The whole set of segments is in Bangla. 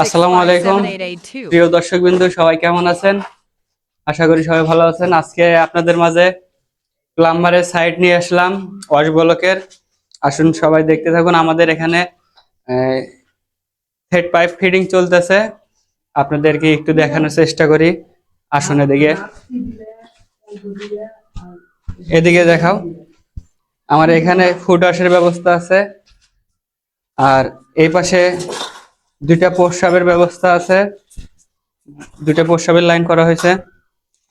আসসালামু আলাইকুম 01795657882. প্রিয় দর্শকবৃন্দ, সবাই কেমন আছেন? আশা করি সবাই ভালো আছেন। আজকে আপনাদের মাঝে প্লাম্বারের সাইট নিয়ে আসলাম, ওয়াশ ব্লকের। আসুন সবাই দেখতে থাকুন। আমাদের এখানে হেড পাইপ ফিটিং চলতেছে, আপনাদেরকে একটু দেখানোর চেষ্টা করি। আসুন এদিকে, এদিকে দেখাও। আমার এখানে ফুড ওয়াশের ব্যবস্থা আছে, আর এই পাশে দুইটা প্রস্রাবের ব্যবস্থা আছে, দুইটা প্রস্রাবের লাইন করা হয়েছে।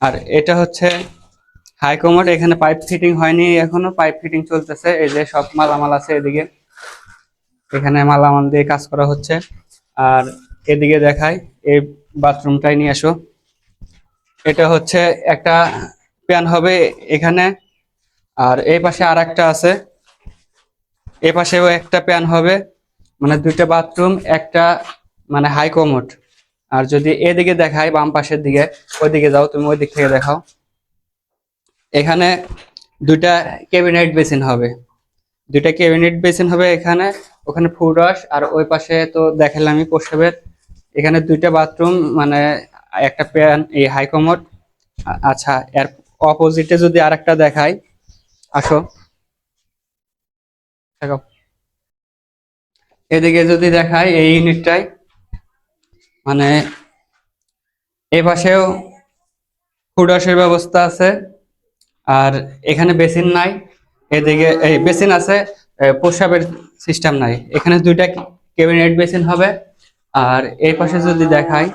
আর এটা হচ্ছে হাই কমোড। এখানে পাইপ ফিটিং হয়নি, এখনো পাইপ ফিটিং চলতেছে। এই যে সব মালামাল আছে এদিকে, এখানে মালামাল দিয়ে কাজ করা হচ্ছে। আর এদিকে দেখাই, এই বাথরুমটাই নিয়ে আসো। এটা হচ্ছে একটা প্যান হবে এখানে, আর এই পাশে আর একটা আছে, এই পাশেও একটা প্যান হবে। মানে দুইটা বাথরুম, একটা মানে হাই কমোড। আর যদি এদিকে দেখাই, বাম পাশের দিকে, ওইদিকে যাও তুমি, ওই দিক থেকে দেখাও। এখানে দুইটা ক্যাবিনেট বেসিন হবে, দুইটা ক্যাবিনেট বেসিন হবে এখানে। ওখানে ফুড ওয়াশ, আর ওই পাশে তো দেখালাম আমি প্রস্রাবের। এখানে দুইটা বাথরুম, মানে একটা প্যান, এই হাই কমোড। আচ্ছা, এর অপোজিটে যদি আরেকটা দেখাই, আসো দেখো। এদিকে যদি দেখাই, এই ইউনিটটাই, মানে এই পাশেও ফুড ওয়াশের ব্যবস্থা আছে। আর এখানে বেসিন নাই, এদিকে এই বেসিন আছে, প্রস্রাবের সিস্টেম নাই। এখানে দুইটা ক্যাবিনেট বেসিন হবে। আর এই পাশে যদি দেখাই,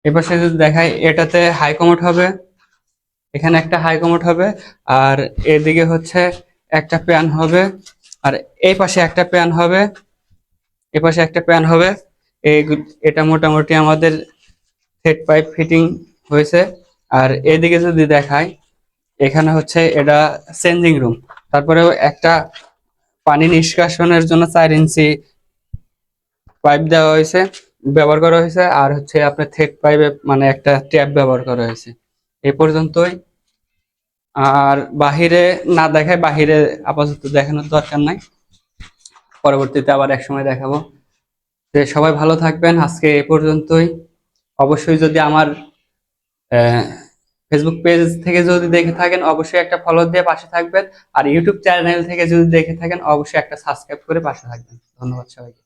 এই পাশে যদি দেখাই, এটাতে হাই কমোড হবে, এখানে একটা হাই কমোড হবে। আর এদিকে হচ্ছে একটা প্যান হবে, আর এই পাশে একটা প্যান হবে, এই পাশে একটা প্যান হবে। এই এটা মোটামুটি আমাদের সেট পাইপ ফিটিং হয়েছে। আর এদিকে যদি দেখাই, এখানে হচ্ছে এটা চেঞ্জিং রুম। তারপরেও একটা পানি নিষ্কাশনের জন্য 4 ইঞ্চি পাইপ দেওয়া হয়েছে, ব্যবহার করা হয়েছে। আর হচ্ছে আপনার থেক পাইপে মানে একটা ট্যাপ ব্যবহার করা হয়েছে। এই পর্যন্তই। আর বাহিরে না দেখায়, বাহিরে আপাতত দেখানোর দরকার নাই, পরবর্তীতে আবার এক সময় দেখাবো। তো সবাই ভালো থাকবেন, আজকে এ পর্যন্তই। অবশ্যই যদি আমার ফেসবুক পেজ থেকে যদি দেখে থাকেন, অবশ্যই একটা ফলো দিয়ে পাশে থাকবেন। আর ইউটিউব চ্যানেল থেকে যদি দেখে থাকেন, অবশ্যই একটা সাবস্ক্রাইব করে পাশে থাকবেন। ধন্যবাদ সবাইকে।